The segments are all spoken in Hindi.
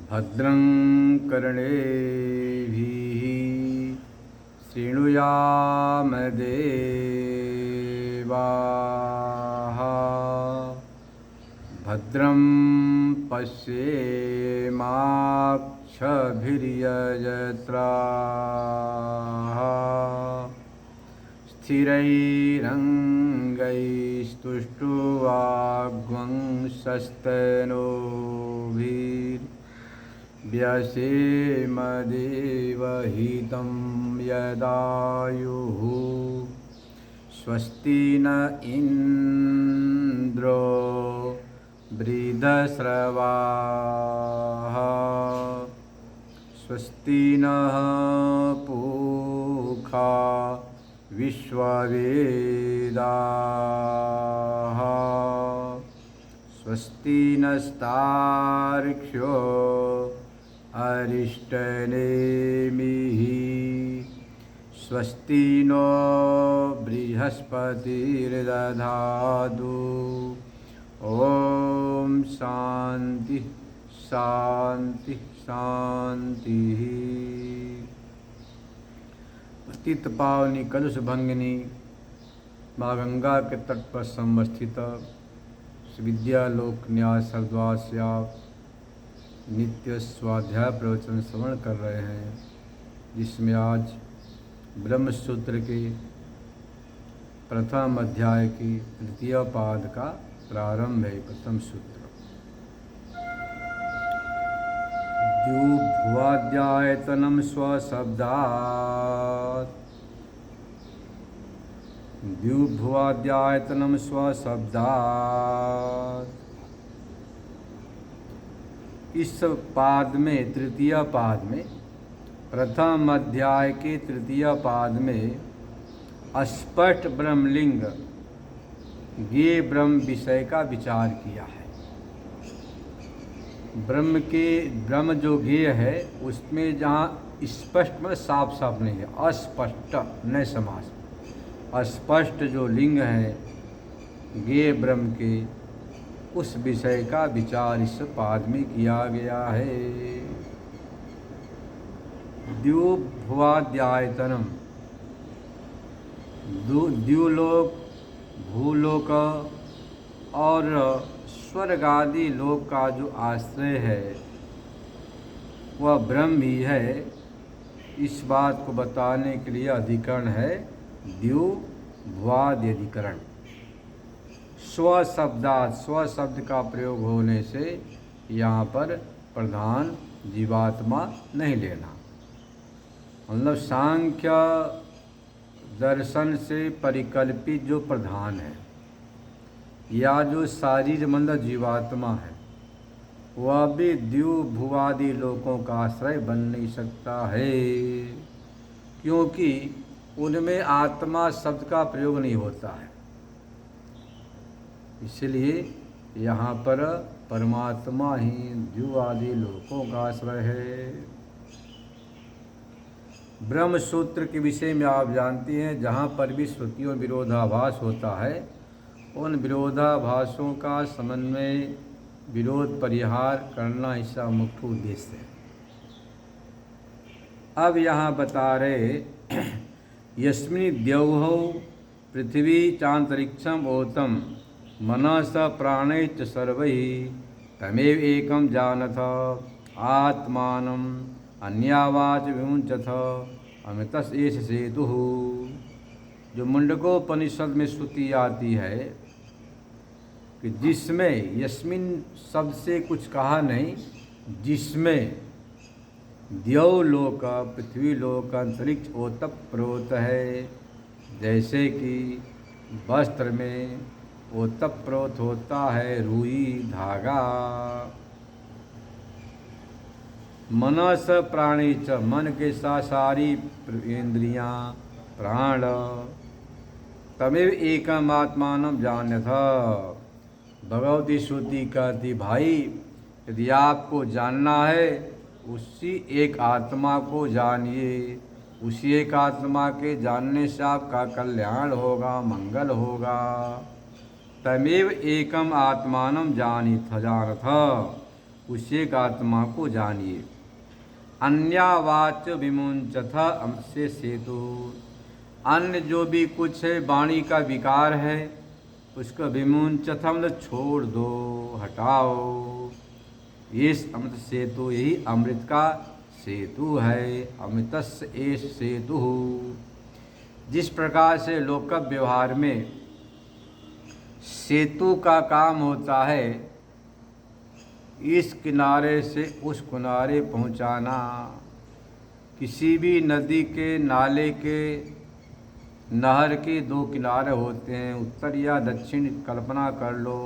भद्रं कर्णेभिः शृणुयाम देवाः भद्रं पश्येमाक्षभिर्यजत्राः स्थिरैरङ्गैस्तुष्टुवाग्वंशस्तनोभिर्व्यसेम देवहितं यदायुः स्वस्ति न इन्द्रो वृद्धश्रवाः स्वस्ति नः पूषा विश्ववेदाः स्वस्ति नस्तार्क्ष्यो अरिष्टनेमिः स्वस्ति नो बृहस्पतिर्दधातु ॐ शान्ति शान्ति शान्तिः। पतित पावनी कलुष भंगिनी माँ गंगा के तट पर समस्थित विद्यालोक न्यास हरद्वास्या नित्य स्वाध्याय प्रवचन श्रवण कर रहे हैं, जिसमें आज ब्रह्मसूत्र के प्रथम अध्याय की तृतीय पाद का प्रारंभ है। प्रथम सूत्र द्युभुवाद्यायतनं स्वशब्दात् द्युभुवाद्यायतनं स्वशब्दात्। इस पाद में तृतीय पाद में प्रथम अध्याय के तृतीय पाद में स्पष्ट ब्रह्मलिंग ज्ञेय ब्रह्म विषय का विचार किया है। ब्रह्म जो ज्ञेय है उसमें जहाँ स्पष्ट में साफ साफ नहीं है, अस्पष्ट न समास, अस्पष्ट जो लिंग है ज्ञेय ब्रह्म के, उस विषय का विचार इस पाद में किया गया है। द्युभुवाद्यायतनम, द्युलोक, भूलोक और स्वर्गादि लोक का जो आश्रय है वह ब्रह्म ही है। इस बात को बताने के लिए अधिकरण है द्युभुवादि अधिकरण। स्वशब्दात्, स्व शब्द का प्रयोग होने से यहाँ पर प्रधान जीवात्मा नहीं लेना, मतलब सांख्य दर्शन से परिकल्पित जो प्रधान है या जो शारीर मतलब जीवात्मा है वह भी द्युभुवादि लोकों का आश्रय बन नहीं सकता है, क्योंकि उनमें आत्मा शब्द का प्रयोग नहीं होता है। इसलिए यहाँ पर परमात्मा ही द्युवादि लोकों का आश्रय है। ब्रह्म सूत्र के विषय में आप जानते हैं, जहाँ पर भी श्रुतियों विरोधाभास होता है उन विरोधाभासों का समन्वय विरोध परिहार करना इसका मुख्य उद्देश्य है। अब यहाँ बता रहे यस्मिन् द्यौः पृथ्वी चान्तरिक्षम ओतम मनस प्राणै च सर्वैः तमेव एकं जानथ आत्मानम् अन्यावाच विमुञ्चथ अमृतस् एष सेतुः। जो मुंडकोपनिषद में श्रुति आती है कि जिसमें यस्मिन शब्द से कुछ कहा नहीं, जिसमें द्यौलोक पृथ्वी लोक अंतरिक्ष ओतप्रोत है, जैसे कि वस्त्र में ओतप्रोत होता है रुई धागा। मनस प्राणी च, मन के साथ सारी इंद्रियां प्राण, तमेव एकम आत्मानं जान्यथ। भगवती श्रुति कहती भाई यदि आपको जानना है उसी एक आत्मा को जानिए, उसी एक आत्मा के जानने से आपका कल्याण होगा, मंगल होगा। तमेव एकम आत्मानम जानथ, उसी एक आत्मा को जानिए। अन्यावाच विमुंचथ अमसे सेतु, अन्य जो भी कुछ है वाणी का विकार है उसको विमुंचथ मतलब छोड़ दो, हटाओ। इस अमृत सेतु, यही अमृत का सेतु है। अमृतस्य एष सेतु। जिस प्रकार से लोक व्यवहार में सेतु का काम होता है, इस किनारे से उस किनारे पहुंचाना। किसी भी नदी के, नाले के, नहर के दो किनारे होते हैं, उत्तर या दक्षिण कल्पना कर लो।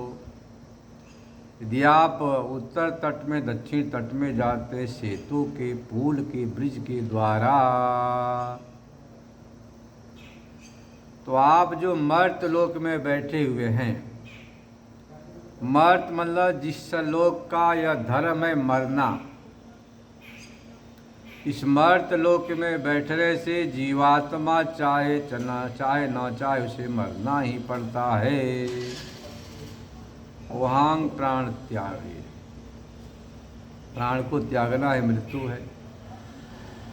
यदि आप उत्तर तट में, दक्षिण तट में जाते सेतु के, पुल के, ब्रिज के द्वारा, तो आप जो मर्त लोक में बैठे हुए हैं, मर्त मतलब जिस लोक का यह धर्म है मरना, इस मर्त लोक में बैठने से जीवात्मा चाहे न चाहे उसे मरना ही पड़ता है। वहां प्राण त्यागे, प्राण को त्यागना है, मृत्यु है।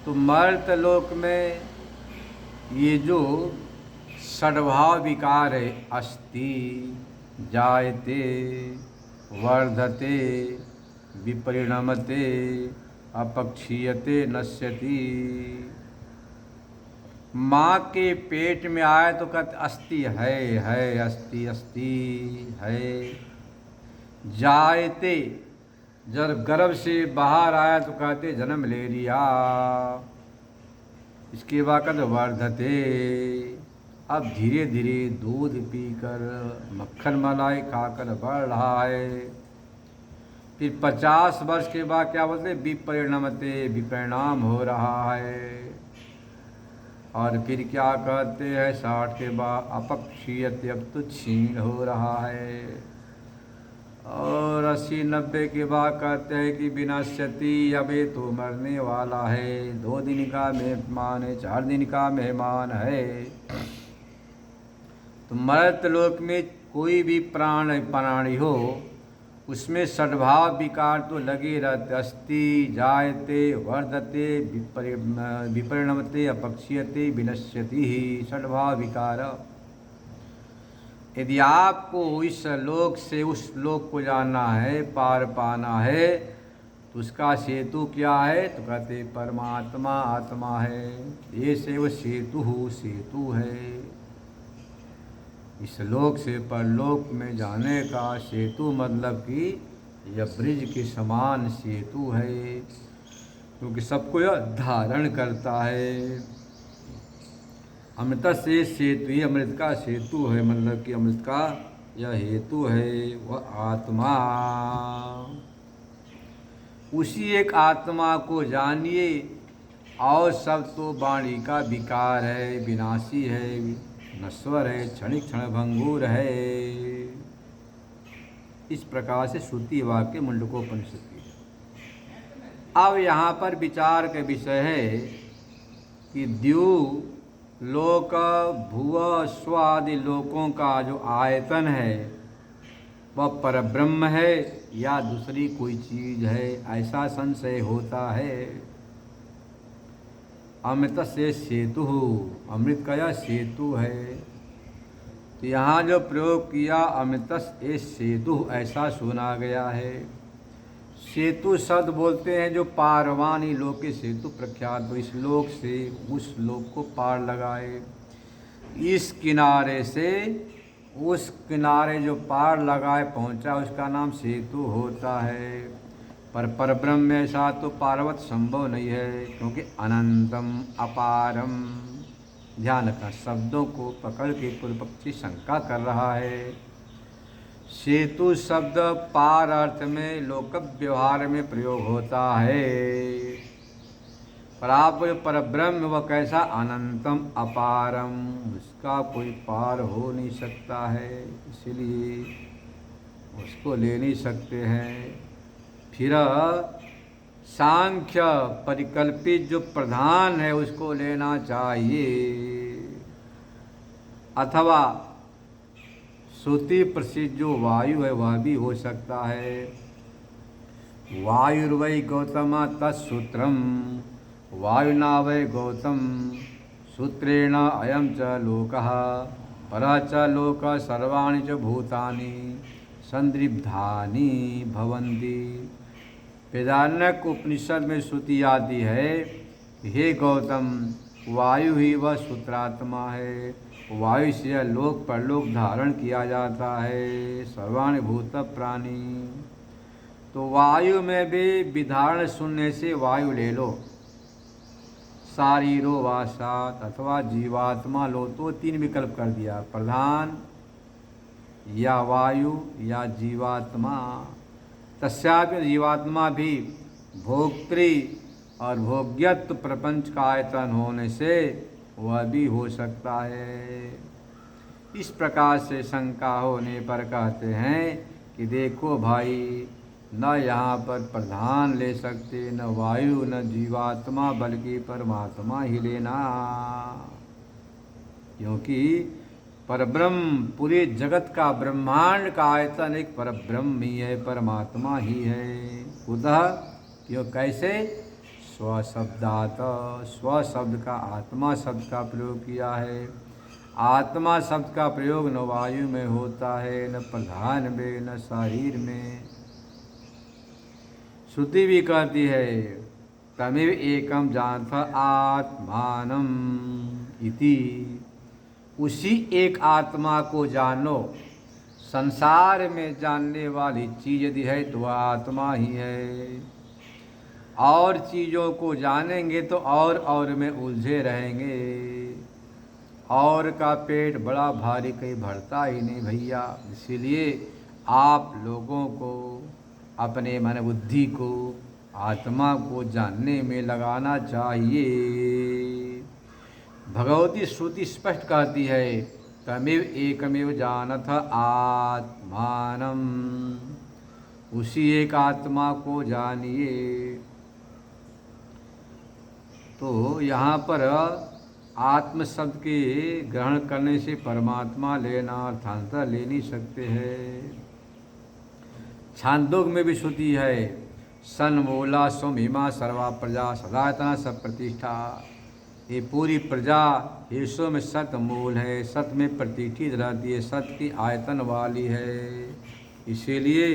तो मर्त लोक में ये जो षड्भाव विकार है, अस्ति, जायते, वर्धते, विपरिणमते, अपक्षीयते, नश्यति। माँ के पेट में आए तो कहते अस्ति है, अस्ति अस्ति है। जायते, जब गर्भ से बाहर आया तो कहते जन्म ले लिया। इसके बाद कहते वर्धते, अब धीरे धीरे दूध पीकर, मक्खन मलाई खाकर बढ़ रहा है। फिर 50 वर्ष के बाद क्या बोलते, विपरिणमते, विपरिणाम हो रहा है। और फिर क्या कहते हैं 60 के बाद अपक्षीयते, अब तो क्षीण हो रहा है। और 80-90 के बाद कहते हैं कि विनश्यति, अब ये तो मरने वाला है, 2 दिन का मेहमान है, 4 दिन का मेहमान है। तो मर्त लोक में कोई भी प्राणी हो, उसमें षड्भाव विकार तो लगे रहते। अस्ति, जायते, वर्धते, विपरिणमते, अपक्षीयते, विनश्यति ही षड्भाव विकार। यदि आपको इस लोक से उस लोक को जाना है, पार पाना है, तो उसका सेतु क्या है, तो कहते परमात्मा आत्मा है। ये से वो सेतु है। इस लोक से परलोक में जाने का सेतु मतलब कि यह ब्रिज के समान सेतु है, क्योंकि सबको यह धारण करता है। अमृत से सेतु, ही अमृत का सेतु है, मतलब कि अमृत का यह हेतु है वह आत्मा। उसी एक आत्मा को जानिए। और सब तो वाणी का विकार है, विनाशी है, नश्वर है, क्षणिक क्षण भंगुर है। इस प्रकार से श्रुति वाक्य मुंडकोपनिषद की। अब यहाँ पर विचार का विषय है कि द्यू लोक, भुव, स्व आदि लोकों का जो आयतन है वह परब्रह्म है या दूसरी कोई चीज है, ऐसा संशय होता है। अमृत से सेतु, अमृत का यह सेतु है। तो यहाँ जो प्रयोग किया अमृत से सेतु, ऐसा सुना गया है। सेतु शब्द बोलते हैं जो पारवानी लोक के सेतु प्रख्यात, तो इस लोक से उस लोक को पार लगाए। इस किनारे से उस किनारे जो पार लगाए पहुँचा, उसका नाम सेतु होता है। पर परब्रह्म में ऐसा तो पारवत संभव नहीं है, क्योंकि अनंतम अपारम। ध्यान रखना, शब्दों को पकड़ के पूर्व पक्षी शंका कर रहा है। सेतु शब्द पार अर्थ में लोक व्यवहार में प्रयोग होता है, पर आप परब्रह्म वह कैसा, अनंतम अपारम, उसका कोई पार हो नहीं सकता है, इसलिए उसको ले नहीं सकते हैं। फिर सांख्य परिकल्पित जो प्रधान है उसको लेना चाहिए, अथवा श्रुति प्रसिद्ध जो वायु है वह भी हो सकता है। वायुर्वै गौतम तत्सूत्रम वायुना वै गौतम सूत्रेण अयम च लोकः परः च लोक सर्वाणि च भूतानि संदृब्धानि भवन्ति। वेदारण्यक उपनिषद में श्रुति आती है, हे गौतम वायु ही वह सूत्रात्मा है, वायु से लोक परलोक धारण किया जाता है, सर्वाणि भूत प्राणी। तो वायु में भी विधारण सुनने से वायु ले लो, शारीरो वासात अथवा जीवात्मा लो, तो तीन विकल्प कर दिया, प्रधान या वायु या जीवात्मा। तस्यापि जीवात्मा भी भोक्तृ और भोग्यत्व प्रपंच का आयतन होने से वह भी हो सकता है। इस प्रकार से शंका होने पर कहते हैं कि देखो भाई, न यहाँ पर प्रधान ले सकते, न वायु न जीवात्मा, बल्कि परमात्मा ही लेना, क्योंकि परब्रह्म पूरे जगत का ब्रह्मांड का आयतन एक परब्रह्म ही है, परमात्मा ही है। कुतः क्यों, कैसे? स्वशब्दात, स्व शब्द का आत्मा शब्द का प्रयोग किया है। आत्मा शब्द का प्रयोग न वायु में होता है, न प्रधान में, न शरीर में। श्रुति भी कहती है, तमेव एकम जानथ आत्मानम इति, उसी एक आत्मा को जानो। संसार में जानने वाली चीज़ यदि है तो वह आत्मा ही है। और चीज़ों को जानेंगे तो और में उलझे रहेंगे। और का पेट बड़ा भारी कहीं भरता ही नहीं भैया। इसीलिए आप लोगों को अपने मन बुद्धि को आत्मा को जानने में लगाना चाहिए। भगवती श्रुति स्पष्ट कहती है, तमेव एकमेव जानथ आत्मानम, उसी एक आत्मा को जानिए। तो यहाँ पर आत्म शब्द के ग्रहण करने से परमात्मा लेना अर्थांतर ले नहीं सकते हैं। छांदोग्य में भी श्रुति है, सन्मूला स्वमिमा सर्वा प्रजा सदातना सब प्रतिष्ठा। ये पूरी प्रजा ईश्वर में सत मूल है, सत में प्रतिष्ठित रहती है, सत की आयतन वाली है। इसीलिए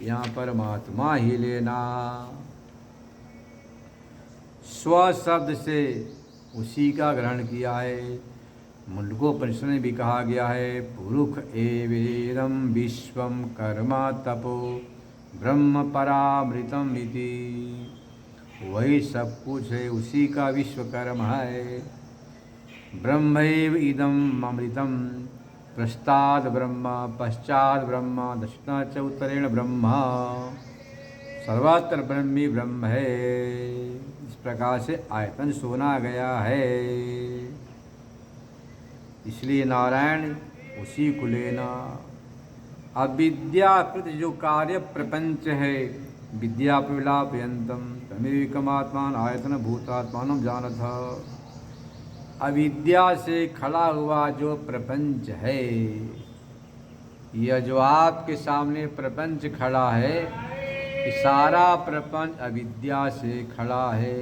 यहाँ परमात्मा ही लेना। स्व शब्द से उसी का ग्रहण किया है। मुंडकोपनिषद में भी कहा गया है, पुरुष एवेदं विश्वम कर्मा तपो ब्रह्म परामृतम इति। वही सब कुछ है, उसी का विश्वकर्म है। ब्रह्मैव इदम अमृतम प्रस्ताद ब्रह्म पश्चात ब्रह्म दक्षिणा च उत्तरेण ब्रह्म, सर्वत्र ब्रह्मी ब्रह्म है। इस प्रकार से आयतन सुना गया है। इसलिए नारायण उसी को लेना। अविद्याकृत जो कार्य प्रपंच है, विद्या विलापयंतम तमेकमात्मान आयतन भूतात्मान जानथ। अविद्या से खड़ा हुआ जो प्रपंच है, यह जो आपके सामने प्रपंच खड़ा है, सारा प्रपंच अविद्या से खड़ा है,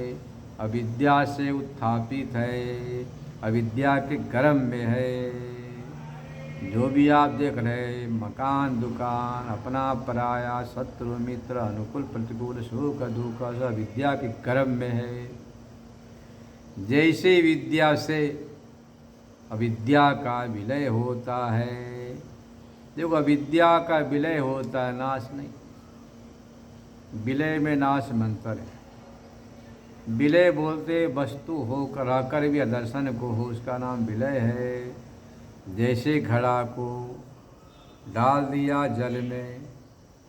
अविद्या से उत्थापित है, अविद्या के गर्भ में है। जो भी आप देख रहे, मकान दुकान अपना पराया शत्रु मित्र अनुकूल प्रतिकूल सुख दुख सब विद्या के गर्भ में है। जैसे विद्या से अविद्या का विलय होता है, देखो अविद्या का विलय होता है, नाश नहीं। विलय में नाश मंत्र है। विलय बोलते वस्तु होकर रहकर भी अदर्शन को हो, उसका नाम विलय है। जैसे घड़ा को डाल दिया जल में,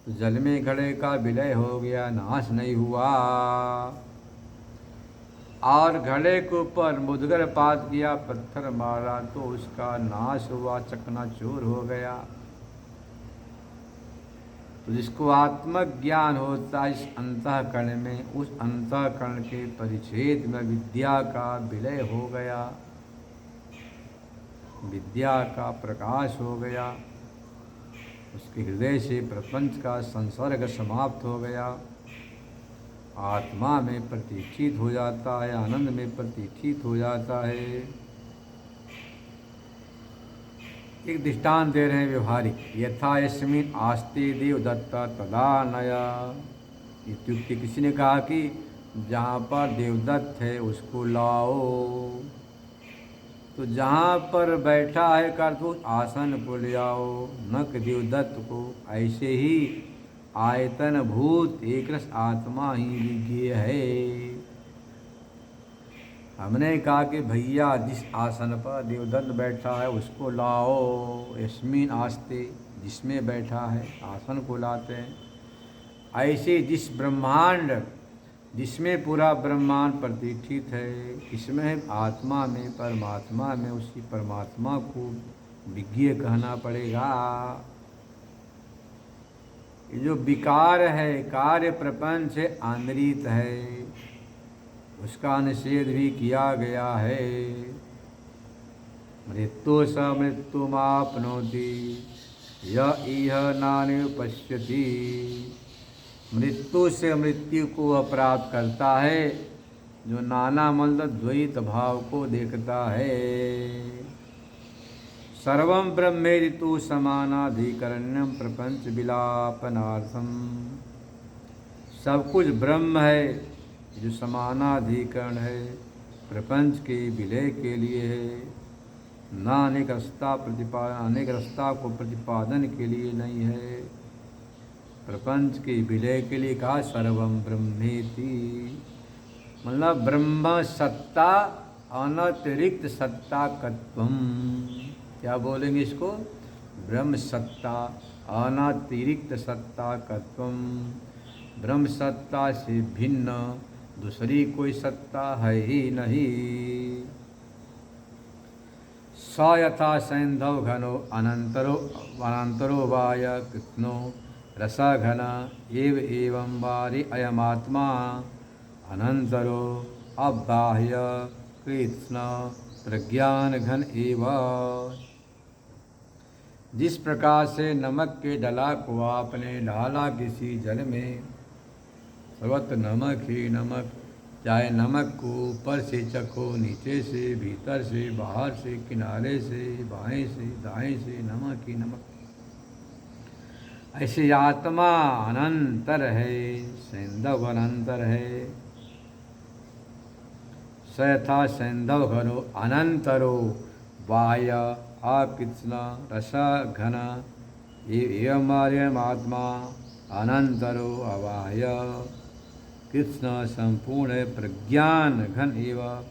तो जल में घड़े का विलय हो गया, नाश नहीं हुआ। और घड़े के ऊपर मुदगर पात किया, पत्थर मारा तो उसका नाश हुआ, चकनाचूर हो गया। तो जिसको आत्मज्ञान होता है इस अंतःकरण में, उस अंतःकरण के परिच्छेद में विद्या का विलय हो गया, विद्या का प्रकाश हो गया, उसके हृदय से प्रपंच का संसर्ग समाप्त हो गया, आत्मा में प्रतिष्ठित हो जाता है, आनंद में प्रतिष्ठित हो जाता है। एक दृष्टांत दे रहे हैं व्यवहारिक, यथा यस्मिन् आस्ते देवदत्ता तदा नया। इत्युक्ति किसी ने कहा कि जहाँ पर देवदत्त है उसको लाओ, तो जहाँ पर बैठा है कर तो आसन को ले आओ, न कि देवदत्त को। ऐसे ही आयतन भूत एक रस आत्मा ही विज्ञेय है। हमने कहा कि भैया जिस आसन पर देवदत्त बैठा है उसको लाओ, यस्मिन् आस्ते, जिसमें बैठा है आसन को लाते हैं। ऐसे जिस ब्रह्मांड, जिसमें पूरा ब्रह्मांड प्रतिष्ठित है, इसमें आत्मा में, परमात्मा में, उसी परमात्मा को विज्ञेय कहना पड़ेगा। ये जो विकार है, कार्य प्रपंच है, आंतरिक है, उसका निषेध भी किया गया है। मृत्यु स मृत्युमाप्नोति य इह नान्य पश्यति। मृत्यु से मृत्यु को प्राप्त करता है जो नाना मतलब द्वैत भाव को देखता है। सर्वं ब्रह्मेति तु समानाधिकरण्यं प्रपंच विलापनार्थम। सब कुछ ब्रह्म है जो समानाधिकरण है, प्रपंच के विलय के लिए है, न अनेक रस्ता को प्रतिपादन के लिए नहीं है। प्रपंच के विलय के लिए कहा सर्वम ब्रह्मेति, मतलब ब्रह्म सत्ता अनतिरिक्त सत्ता कत्वम। क्या बोलेंगे इसको? ब्रह्म सत्ता अनतिरिक्त सत्ता कत्वम। ब्रह्म सत्ता से भिन्न दूसरी कोई सत्ता है ही नहीं। स यथा सैंधव घनो अनंतरो वाय कृत्नो रसघन एवं वारि अयमात्मा अनंतरो अबाह्य कृष्ण प्रज्ञान घन एव। जिस प्रकार से नमक के डला को आपने डाला किसी जल में, सर्वत्र नमक ही नमक, चाहे नमक को ऊपर से चखो, नीचे से, भीतर से, बाहर से, किनारे से, बाएं से, दाएं से, नमक ही नमक। ऐसे आत्मा अनंतर है, सैंधव अनंतर है। स यथा सैंधव घनो अनंतरो बाह्य अकृष्ण रस घन एवं आत्मा अनंतरो अबाह्य कृष्ण संपूर्ण प्रज्ञान घन एवं।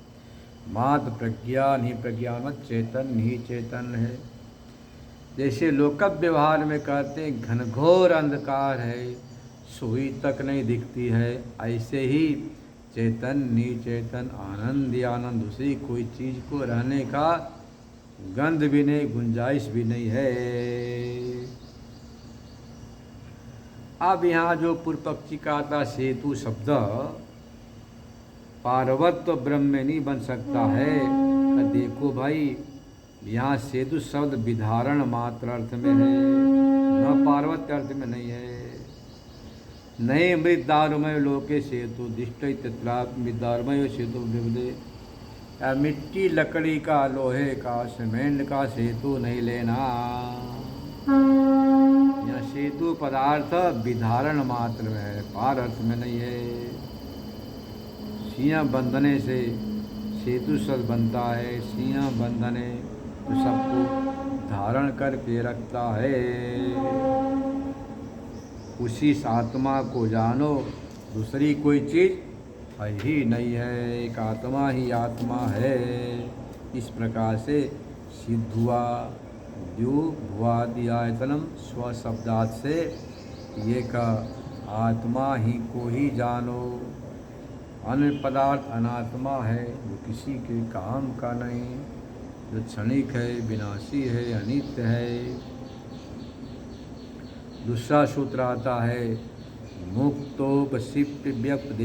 मात्र प्रज्ञान ही प्रज्ञान, चेतन ही चेतन है। जैसे लोक व्यवहार में कहते हैं घनघोर अंधकार है, सुई तक नहीं दिखती है, ऐसे ही चेतन ही चेतन, आनंद ही आनंद, दूसरी कोई चीज़ को रहने का गंध भी नहीं, गुंजाइश भी नहीं है। अब यहाँ जो पूर्व पक्षी का था सेतु शब्द, पार्वत्य ब्रह्म में नहीं बन सकता है। देखो भाई, यहाँ सेतु शब्द विधारण मात्र अर्थ में है, न पार्वत्य अर्थ में नहीं है। नहीं मृत दारुमय लोके सेतु दिष्ट मृत दारुमय सेतु विविधे। मिट्टी लकड़ी का, लोहे का, सीमेंट का सेतु नहीं लेना। यह सेतु पदार्थ विधारण मात्र में है, पार अर्थ में नहीं है। सिया बंधने से सेतु शब्द बनता है, सिया बंधने तो सबको धारण करके रखता है। उसी आत्मा को जानो, दूसरी कोई चीज़ है ही नहीं है, एक आत्मा ही आत्मा है। इस प्रकार से सिद्ध हुआ। द्युभुवादियायतनम स्वशब्दात से ये का आत्मा ही को ही जानो। अन्य पदार्थ अनात्मा है, जो किसी के काम का नहीं, जो क्षणिक है, विनाशी है, अनित्य है। दूसरा सूत्र आता है मुक्तोपसिप्त व्यपदेशात्,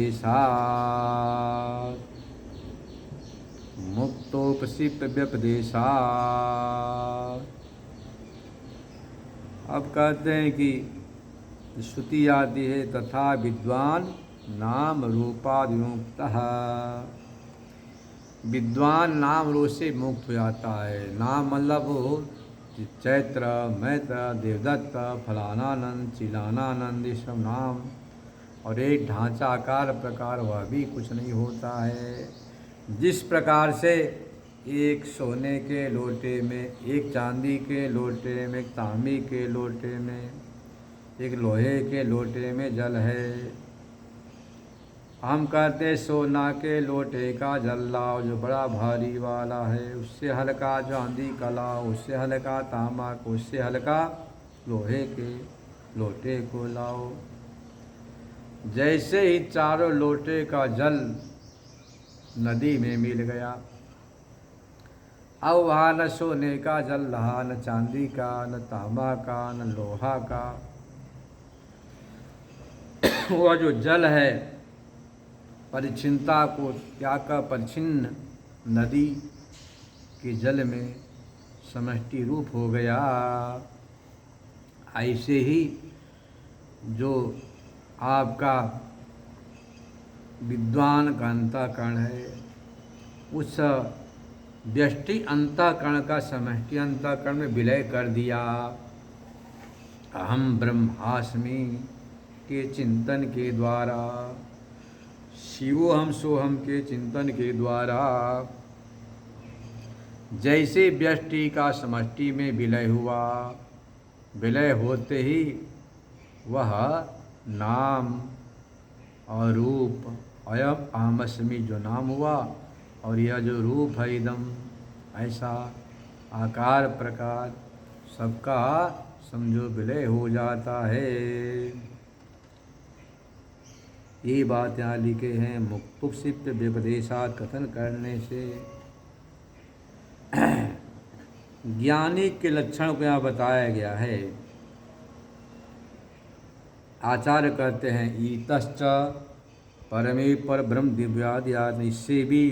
मुक्तोपसिप्त व्यपदेशात्। अब कहते हैं कि श्रुति आती है तथा विद्वान नाम रूपादिमुक्तः, विद्वान नाम रूप से मुक्त हो जाता है। नाम मतलब चैत्र, मैत्र, देवदत्त, फलानानंद, चिलानानंद, ये सब नाम, और एक ढांचा आकार प्रकार वह भी कुछ नहीं होता है। जिस प्रकार से एक सोने के लोटे में, एक चांदी के लोटे में, एक तांबे के लोटे में, एक लोहे के लोटे में जल है, हम कहते सोना के लोटे का जल लाओ जो बड़ा भारी वाला है, उससे हल्का चांदी का लाओ, उससे हल्का तांबा को, उससे हल्का लोहे के लोटे को लाओ। जैसे ही चारों लोटे का जल नदी में मिल गया, अब वहाँ न सोने का जल रहा, न चांदी का, न तांबा का, न लोहा का। वह जो जल है परिच्छिन्नता को त्याग कर परिच्छिन्न नदी के जल में समष्टि रूप हो गया। ऐसे ही जो आपका विद्वान का अंतःकरण है, उस व्यष्टि अंतःकरण का समष्टि अंतःकरण में विलय कर दिया। अहम ब्रह्मास्मि के चिंतन के द्वारा, शिवोहम सोहम के चिंतन के द्वारा, जैसे व्यष्टि का समष्टि में विलय हुआ, विलय होते ही वह नाम और रूप, अयम अहमस्मि जो नाम हुआ, और यह जो रूप है इदम, ऐसा आकार प्रकार सबका समझो विलय हो जाता है। ये बात यहाँ लिखे हैं। मुक्तोपसिप्त व्यपदेशात् कथन करने से ज्ञानी के लक्षण को यहाँ बताया गया है। आचार्य कहते हैं ईतश्च परमे पर ब्रह्म दिव्यादि, इससे भी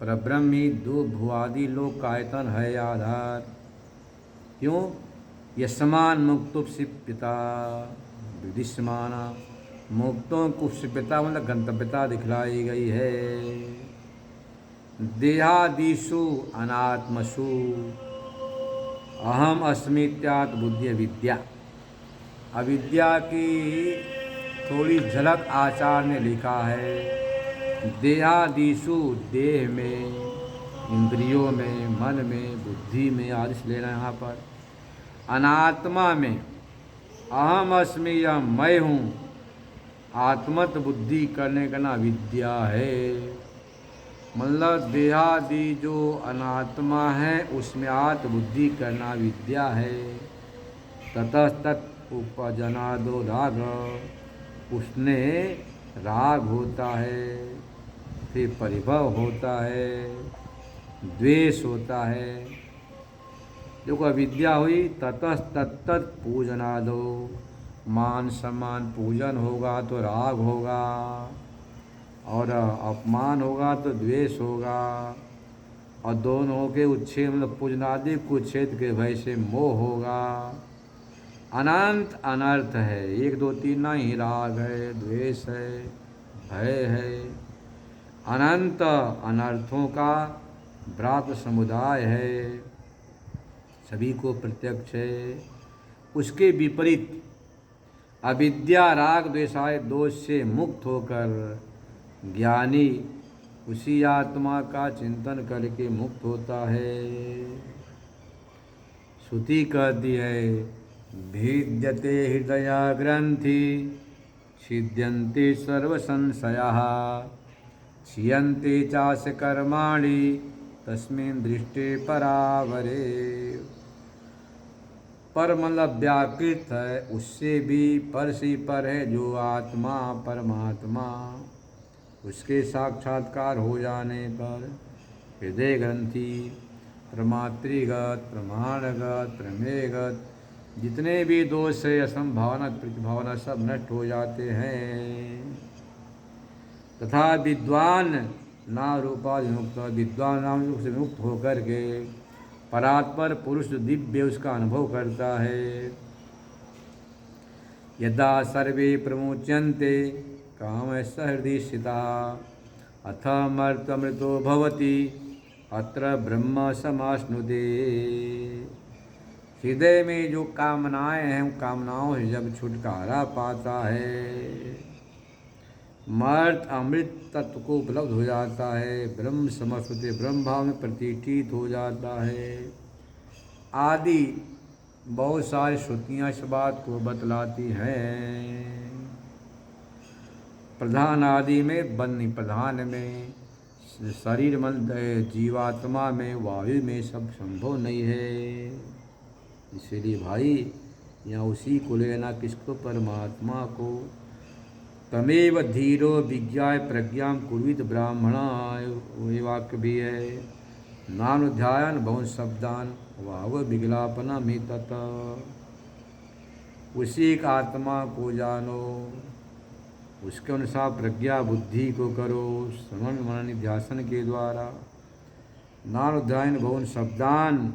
परब्रह्म ही दो भुआदि लोक का आयतन है आधार। क्यों? यस्मान मुक्तोपसिप्यता विदिश्यमाना, मुक्तों को उपसिप्यता मतलब गंतव्यता दिखलाई गई है। देहादिषु अनात्मसु अहम अस्मित्यात् बुद्धि विद्या, अविद्या की थोड़ी झलक आचार्य ने लिखा है। देहादिषु देह में, इंद्रियों में, मन में, बुद्धि में आदि से लेना यहाँ पर। अनात्मा में अहम अस्मि या मैं हूँ, आत्मत बुद्धि करने का ना विद्या है। मतलब देहादि जो अनात्मा है उसमें आत्मबुद्धि करना विद्या है। ततः तत् उपजनादो राग, उसने राग होता है, फिर परिभव होता है, द्वेष होता है। देखो अविद्या हुई, ततः तत्त पूजनादो, मान सम्मान पूजन होगा तो राग होगा, और अपमान होगा तो द्वेष होगा, और दोनों के उच्छेद मतलब पूजनादि को उच्छेद के भय से मोह होगा। अनंत अनर्थ है, 1 2 3 नहीं, राग है, द्वेष है, भय है, अनंत अनर्थों का व्रात समुदाय है, सभी को प्रत्यक्ष है। उसके विपरीत अविद्या राग द्वेषाय दोष से मुक्त होकर ज्ञानी उसी आत्मा का चिंतन करके मुक्त होता है। श्रुति कहती है भिद्यते हृदय ग्रंथि छिद्यन्ते सर्व संशयाः क्षीयन्ते चास्य कर्माणि तस्मिन् दृष्टे परावरे। पर मतलब व्याकृत है, उससे भी पर से पर है जो आत्मा परमात्मा, उसके साक्षात्कार हो जाने पर हृदय ग्रंथि प्रमातृगत प्रमाणगत प्रमेयगत जितने भी दोष है, असंभावना प्रतिभावना सब नष्ट हो जाते हैं। तथा विद्वान नाम रूपादि मुक्त, विद्वान नाम रूप से मुक्त होकर के परात्पर पुरुष दिव्य उसका अनुभव करता है। यदा सर्वे प्रमुच्यन्ते काम सहृदय स्थिता अथ मर्तमृतो भवति अत्र ब्रह्म समाश्नुते। हृदय में जो कामनाएं हैं, उन कामनाओं से जब छुटकारा पाता है, मर्त अमृत तत्व को उपलब्ध हो जाता है, ब्रह्म समश्नुते ब्रह्म भाव में प्रतिष्ठित हो जाता है, आदि बहुत सारी श्रुतियाँ इस बात को बतलाती हैं। प्रधान आदि में बन्नी, प्रधान में शरीर मन जीवात्मा में वायु में सब संभव नहीं है। इसीलिए भाई यहाँ उसी को लेना, किसको? परमात्मा को। तमेव धीरो विज्ञाय प्रज्ञा कुर्वित ब्राह्मणा, ये वाक्य भी है। नानुध्यायन बहु शब्दान वाव विज्ञापना में तत। उसी का आत्मा को जानो, उसके अनुसार प्रज्ञा बुद्धि को करो, श्रवण मनन निध्यासन के द्वारा। नानुध्यायन बहु शब्दान,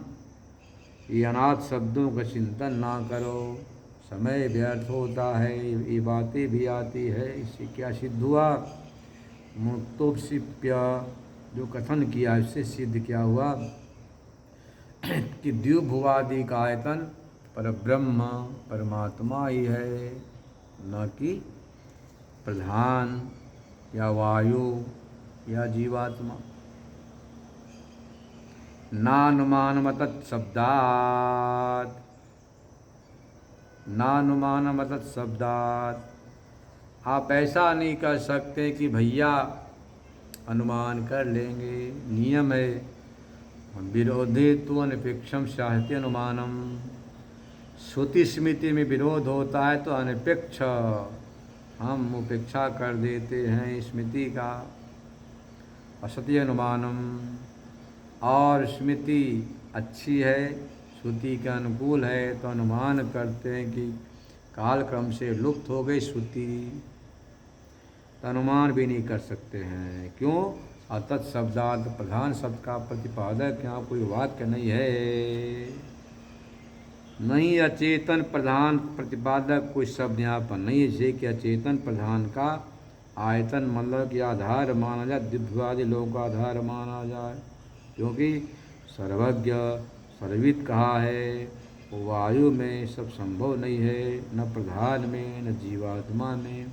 ये अनाथ शब्दों का चिंतन ना करो, समय व्यर्थ होता है। ये बातें भी आती है। इससे क्या सिद्ध हुआ? मुक्तोपसिप्य, जो कथन किया इससे सिद्ध क्या हुआ कि द्युभुवादि का आयतन पर ब्रह्म परमात्मा ही है, न कि प्रधान या वायु या जीवात्मा। नानुमानम तत्शब्दात्, नानुमानम तत्शब्दात्। आप ऐसा नहीं कर सकते कि भैया अनुमान कर लेंगे, नियम है। विरोधे तो अनपेक्षम साहित्य अनुमानम। श्रुति स्मृति में विरोध होता है तो अनपेक्ष हम उपेक्षा कर देते हैं स्मृति का, असत्य अनुमानम। और स्मृति अच्छी है, श्रुति के अनुकूल है, तो अनुमान करते हैं कि कालक्रम से लुप्त हो गई श्रुति, तो अनुमान भी नहीं कर सकते हैं। क्यों? अतत् शब्दार्थ, प्रधान शब्द का प्रतिपादक यहाँ कोई वाक्य नहीं है, नहीं अचेतन प्रधान प्रतिपादक कोई शब्द यहाँ पर नहीं है। जैसे कि अचेतन प्रधान का आयतन मतलब कि आधार माना जाए, दिव्यवादी लोगों का आधार माना जाए, क्योंकि सर्वज्ञ सर्वित कहा है। वो वायु में सब संभव नहीं है, न प्रधान में न जीवात्मा में।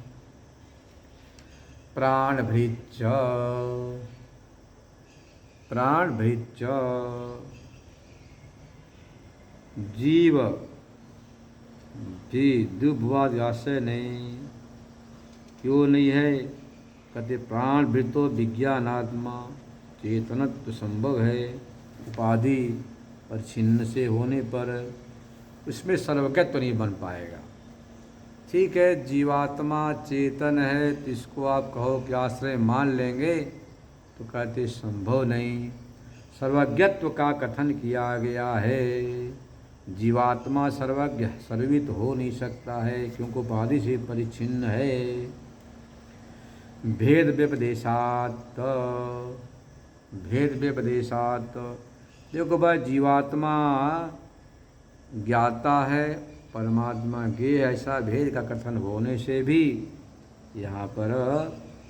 प्राणभृच्च, प्राणभृच्च जीव जी दुर्भवाद आशय नहीं, क्यों नहीं है? कहते प्राणभृतो विज्ञानात्मा, चेतनत्व संभव है, उपाधि पर छिन्न से होने पर उसमें सर्वज्ञत्व नहीं बन पाएगा। ठीक है, जीवात्मा चेतन है तो इसको आप कहो कि आश्रय मान लेंगे, तो कहते संभव नहीं। सर्वज्ञत्व का कथन किया गया है। जीवात्मा सर्वज्ञ सर्वित हो नहीं सकता है, क्योंकि उपाधि से परिच्छिन्न है। भेद व्यपदेशात, भेद व्यपदेशात। देखो भाई, जीवात्मा ज्ञाता है, परमात्मा ज्ञेय, ऐसा भेद का कथन होने से भी यहाँ पर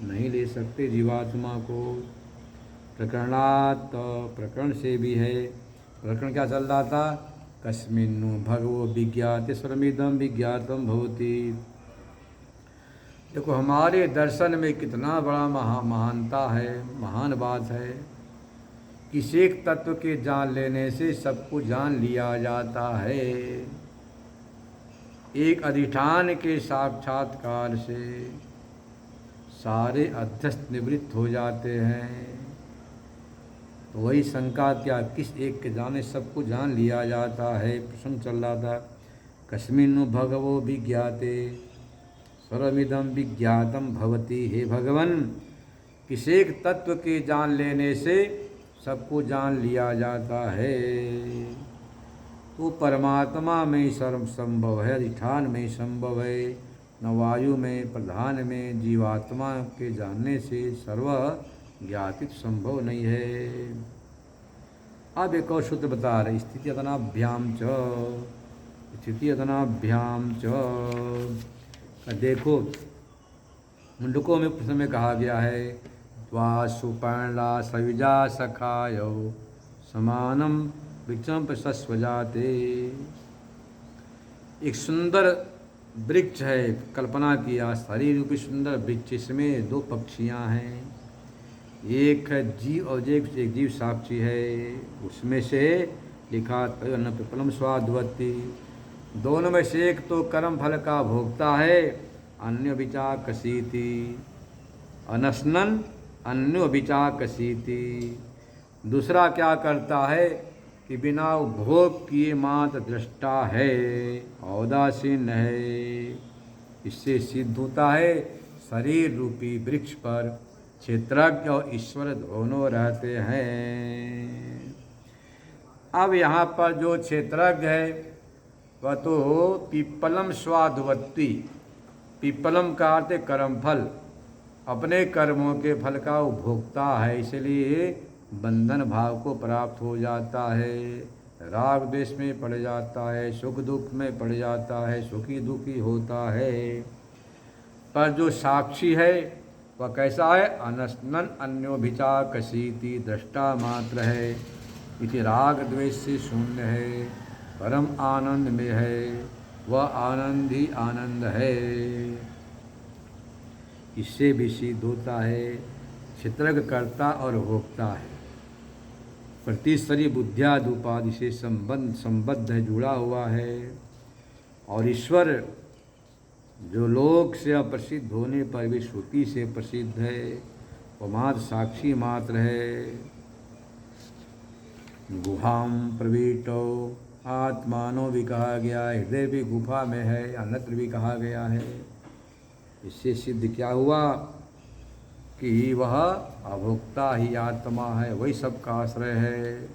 नहीं ले सकते जीवात्मा को। प्रकरणात, प्रकरण से भी है। प्रकरण क्या चल रहा था? कस्मिन्नु भगवो विज्ञाते स्वरमिदं विज्ञातम भवति। देखो, हमारे दर्शन में कितना बड़ा महानता है, महान बात है। किसी एक तत्व के जान लेने से सबको जान लिया जाता है। एक अधिष्ठान के साक्षात्कार से सारे अध्यस्त निवृत्त हो जाते हैं। तो वही शंका क्या, किस एक के जाने सबको जान लिया जाता है। प्रसंग चल रहा था, कस्मिन्नु भगवो विज्ञाते सर्वमिदं विज्ञातम भवति। हे भगवन, किसी एक तत्व के जान लेने से सबको जान लिया जाता है। तो परमात्मा में सर्व संभव है, अधिष्ठान में संभव है, न वायु में, प्रधान में। जीवात्मा के जानने से सर्व ज्ञातित संभव नहीं है। अब एक और सूत्र बता रहे, स्थिति अदनाभ्याम च, स्थिति अदनाभ्याम च। देखो मुंडकों में प्रश्न में कहा गया है, त्वा सुपर्णा सयुजा सखायो समानम वृक्षम प्रशस्व जाते। एक सुंदर वृक्ष है, कल्पना किया शरीर रूपी सुंदर वृक्ष, इसमें दो पक्षियां हैं, एक जीव और एक जीव साक्षी है। उसमें से लिखा अन्न पिपलम स्वादवती, दोनों में से एक तो कर्म फल का भोगता है, अन्य विचाकसीति, अनशनन अन्य विचाकसीति। दूसरा क्या करता है कि बिना उपभोग किए मात्र दृष्टा है, औदासीन है। इससे सिद्ध होता है शरीर रूपी वृक्ष पर क्षेत्रज्ञ और ईश्वर दोनों रहते हैं। अब यहाँ पर जो क्षेत्रज्ञ है वह तो पीपलम स्वादवत्ती, पीपलम का अर्थ कर्मफल, अपने कर्मों के फल का उपभोक्ता है, इसलिए बंधन भाव को प्राप्त हो जाता है, राग द्वेष में पड़ जाता है, सुख दुख में पड़ जाता है, सुखी दुखी होता है। पर जो साक्षी है वह कैसा है, अनशनन अन्योभिचाकसीति, दृष्टा मात्र है, इति राग द्वेष से शून्य है, परम आनंद में है, वह आनंद ही आनंद है। इससे भी सिद्ध होता है क्षेत्रज्ञ कर्ता और भोक्ता है, प्रतिशरी बुद्धियादि उपाधि से संबद्ध है, जुड़ा हुआ है। और ईश्वर जो लोक से अप्रसिद्ध होने पर भी श्रुति से प्रसिद्ध है, वो मात्र साक्षी मात्र है। गुहाम प्रवीटो आत्मानो भी कहा गया, हृदय भी गुफा में है, अन्यत्र भी कहा गया है। इससे सिद्ध क्या हुआ कि वह अभोक्ता ही आत्मा है, वही सबका आश्रय है।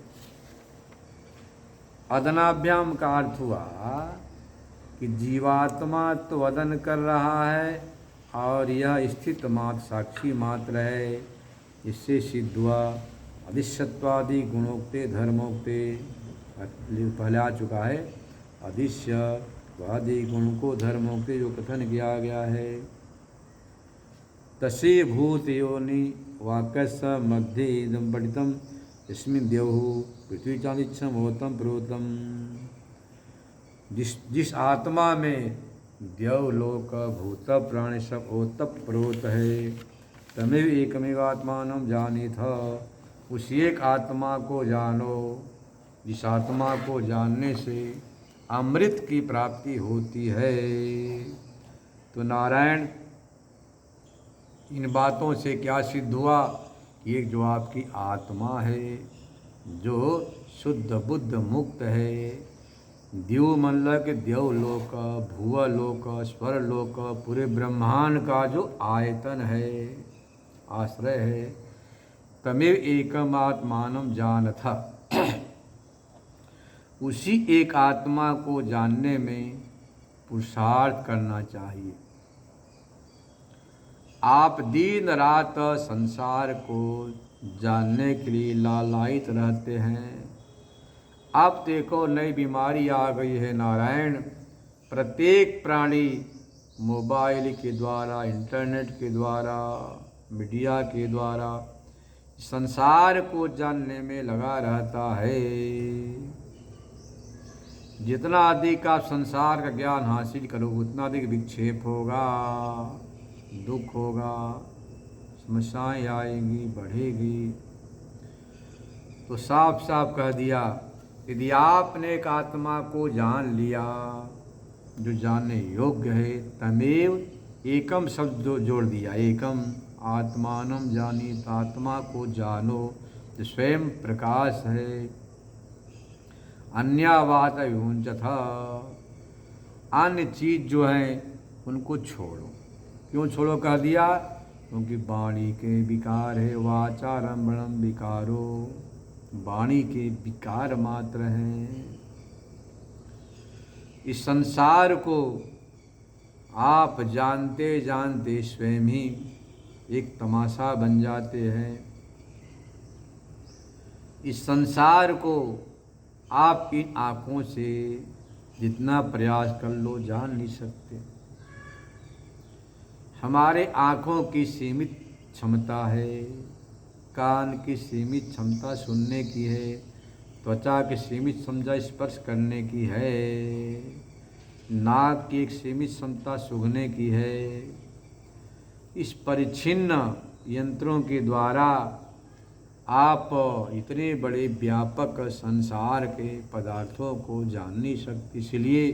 अदनाभ्याम का अर्थ हुआ कि जीवात्मा तो वदन कर रहा है और यह स्थित मात्र साक्षी मात्र है। इससे सिद्ध हुआ अधिष्यत्वादि गुणोक्ते धर्मोक्ते, पहले आ चुका है, अधिष्यत्वादि गुण को धर्मोक्ते जो कथन किया गया है। तसे भूत योनि वाक्यस मध्य इदम पठितम इसमें द्यौः पृथ्वी चांदिच्छम होतम प्रोतम। जिस आत्मा में द्यौ लोक भूत प्राणी सब ओतप प्रोत है, तमेव एकमेव आत्मानं जानीथ, उस एक आत्मा को जानो जिस आत्मा को जानने से अमृत की प्राप्ति होती है। तो नारायण इन बातों से क्या सिद्ध हुआ कि एक जो आपकी आत्मा है जो शुद्ध बुद्ध मुक्त है, द्यू मतलब के द्यौ लोक, भुव लोक, स्वर लोक, पूरे ब्रह्मांड का जो आयतन है, आश्रय है, तमेव एकम आत्मानं जानथ, उसी एक आत्मा को जानने में पुरुषार्थ करना चाहिए। आप दिन रात संसार को जानने के लिए लालायित रहते हैं। अब देखो नई बीमारी आ गई है नारायण, प्रत्येक प्राणी मोबाइल के द्वारा, इंटरनेट के द्वारा, मीडिया के द्वारा संसार को जानने में लगा रहता है। जितना अधिक आप संसार का ज्ञान हासिल करोगे उतना अधिक विक्षेप होगा, दुख होगा, समस्याएं आएंगी, बढ़ेगी। तो साफ साफ कह दिया, यदि आपने एक आत्मा को जान लिया जो जानने योग्य है, तमेव एकम शब्द जोड़ दिया, एकम आत्मानं जानीत, आत्मा को जानो जो स्वयं प्रकाश है। अन्यावात विमुंचथ, अन्य चीज जो हैं उनको छोड़ो। क्यों छोड़ो कह दिया, क्योंकि वाणी के विकार है, वाचारंभणम विकारो, वाणी के विकार मात्र हैं। इस संसार को आप जानते जानते स्वयं ही एक तमाशा बन जाते हैं। इस संसार को आप इन आँखों से जितना प्रयास कर लो जान नहीं सकते। हमारे आँखों की सीमित क्षमता है, कान की सीमित क्षमता सुनने की है, त्वचा की सीमित क्षमता स्पर्श करने की है, नाक की एक सीमित क्षमता सूंघने की है। इस परिच्छिन्न यंत्रों के द्वारा आप इतने बड़े व्यापक संसार के पदार्थों को जान नहीं सकते। इसलिए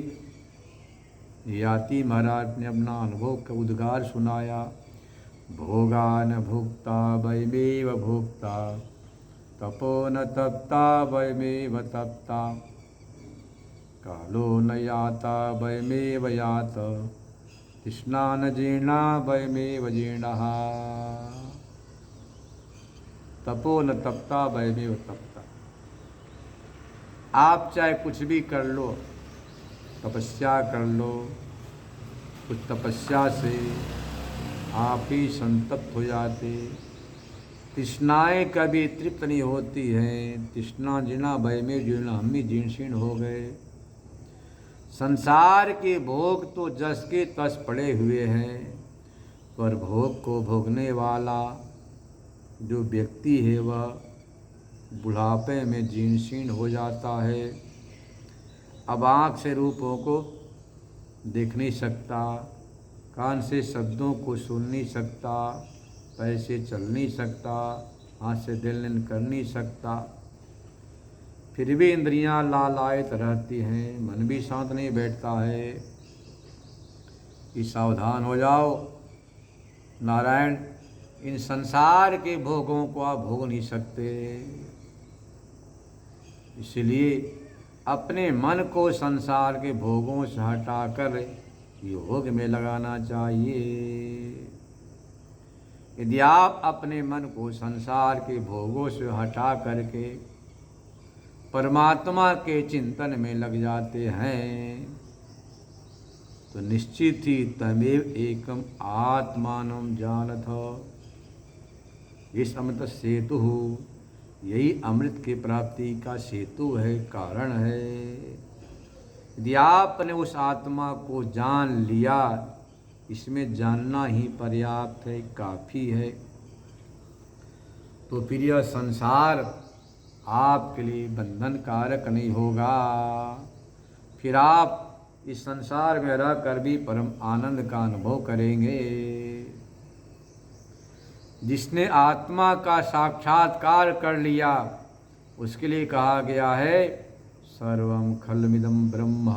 याति महाराज ने अपना अनुभव का उद्गार सुनाया, भोगान भुक्ता वयमेव भुक्ता, तपो न तप्ता वयमेव तप्ता, कालो न याता वयमेव यात, तृष्णा न जीर्णा वयमेव जीर्णः, तपो न तप्ता वयमेव तप्ता। आप चाहे कुछ भी कर लो, तपस्या कर लो, उस तपस्या से आप ही संतप्त हो जाते। तृष्णाएँ कभी तृप्त नहीं होती हैं, तृष्णा जीर्णा भय में जीर्ण, हम ही जीर्ण शीर्ण हो गए। संसार के भोग तो जस के तस पड़े हुए हैं, पर भोग को भोगने वाला जो व्यक्ति है वह बुढ़ापे में जीर्ण शीर्ण हो जाता है। अब आँख से रूपों को देख नहीं सकता, कान से शब्दों को सुन नहीं सकता, पैर से चल नहीं सकता, हाथ से दिल लेन कर नहीं सकता, फिर भी इंद्रियां लालायित रहती हैं, मन भी शांत नहीं बैठता है। कि सावधान हो जाओ नारायण, इन संसार के भोगों को आप भोग नहीं सकते। इसलिए अपने मन को संसार के भोगों से हटाकर योग में लगाना चाहिए। यदि आप अपने मन को संसार के भोगों से हटा करके परमात्मा के चिंतन में लग जाते हैं तो निश्चित ही तमेव एकम आत्मानं जानथ। इस अमृत सेतु, यही अमृत की प्राप्ति का सेतु है, कारण है। यदि आपने उस आत्मा को जान लिया, इसमें जानना ही पर्याप्त है, काफ़ी है, तो फिर यह संसार आपके लिए बंधन कारक नहीं होगा। फिर आप इस संसार में रह कर भी परम आनंद का अनुभव करेंगे। जिसने आत्मा का साक्षात्कार कर लिया उसके लिए कहा गया है सर्वम खलमिदं ब्रह्म,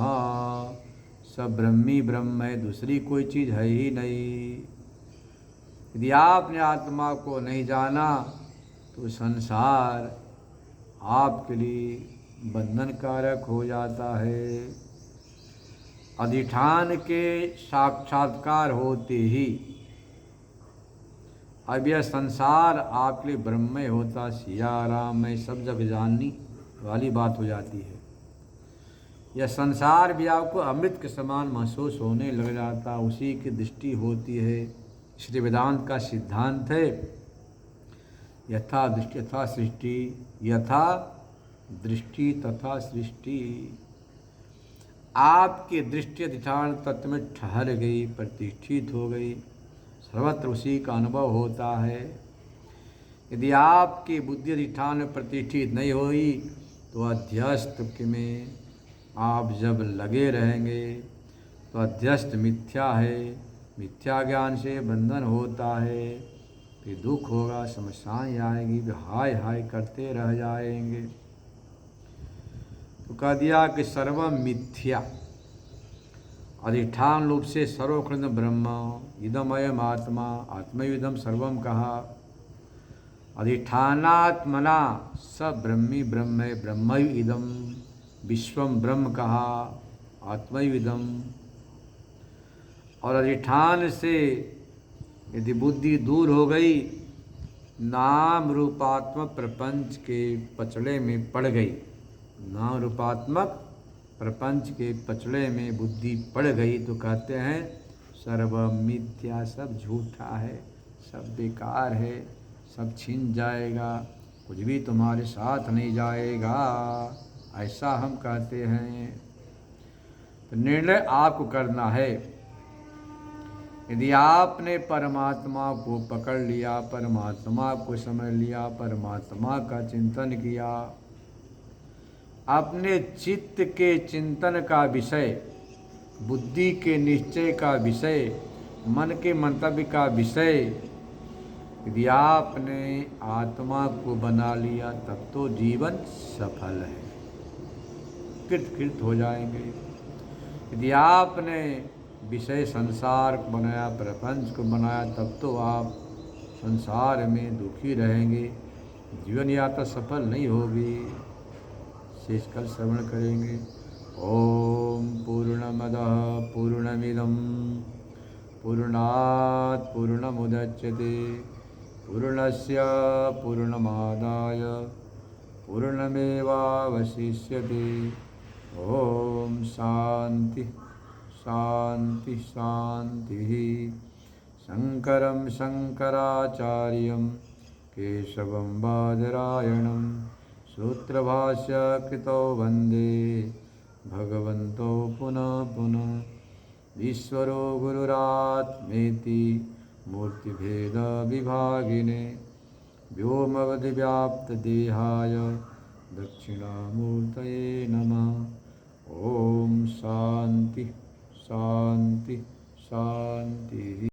सब ब्रह्मी ब्रह्म है, दूसरी कोई चीज़ है ही नहीं। यदि आपने आत्मा को नहीं जाना तो संसार आपके लिए बंधन कारक हो जाता है। अधिष्ठान के साक्षात्कार होते ही अब यह संसार आपके लिए ब्रह्ममय होता, सिया राम में सब जग जाननी वाली बात हो जाती है। यह संसार भी आपको अमृत के समान महसूस होने लग जाता, उसी की दृष्टि होती है। श्री वेदांत का सिद्धांत है यथा दृष्टि तथा सृष्टि, यथा दृष्टि तथा सृष्टि। आपकी दृष्टि अधिष्ठान तत्व में ठहर गई, प्रतिष्ठित हो गई, सर्वत्र उसी का अनुभव होता है। यदि आपकी बुद्धि अधिष्ठान में प्रतिष्ठित नहीं हुई तो अध्यस्त में आप जब लगे रहेंगे तो अध्यस्त मिथ्या है, मिथ्या ज्ञान से बंधन होता है, फिर दुख होगा, समस्याएं आएगी, वे हाय हाय करते रह जाएंगे। तो कह दिया कि सर्वम मिथ्या, अधिष्ठान रूप से सर्वखंड ब्रह्म, इदमयम आत्मा, आत्मयुदम सर्वम कहा। अधिष्ठानात्मना सब ब्रह्मी ब्रह्म है, ब्रह्मयु इदम विश्वम ब्रह्म कहा, आत्मयुदम। और अधिष्ठान से यदि बुद्धि दूर हो गई, नाम रूपात्मक प्रपंच के पचड़े में पड़ गई, नाम रूपात्मक प्रपंच के पचड़े में बुद्धि पड़ गई तो कहते हैं सर्व मिथ्या, सब झूठा है, सब बेकार है, सब छिन जाएगा, कुछ भी तुम्हारे साथ नहीं जाएगा, ऐसा हम कहते हैं। तो निर्णय आपको करना है। यदि आपने परमात्मा को पकड़ लिया, परमात्मा को समझ लिया, परमात्मा का चिंतन किया, अपने चित्त के चिंतन का विषय, बुद्धि के निश्चय का विषय, मन के मंतव्य का विषय यदि आपने आत्मा को बना लिया तब तो जीवन सफल है, कृत हो जाएंगे। यदि आपने विषय संसार को बनाया, प्रपंच को बनाया, तब तो आप संसार में दुखी रहेंगे, जीवन यात्रा सफल नहीं होगी। शेष कल श्रवण करेंगे। ओम पूर्णमदः पूर्णमिदं पूर्णात् पूर्णमुदच्यते पूर्णस्य पूर्णमादाय पूर्णमेवावशिष्यते। ओम शांति शांति शांतिः। शंकरं शंकराचार्यं केशवं बादरायणं सूत्रभाष्य कृतो वन्दे भगवन्तो पुनः पुनः। ईश्वरो गुरुरात्मेति मूर्तिभेदविभागिने व्योमवद्व्याप्तदेहाय दक्षिणामूर्तये नमः। ओम शांति शांति शांति।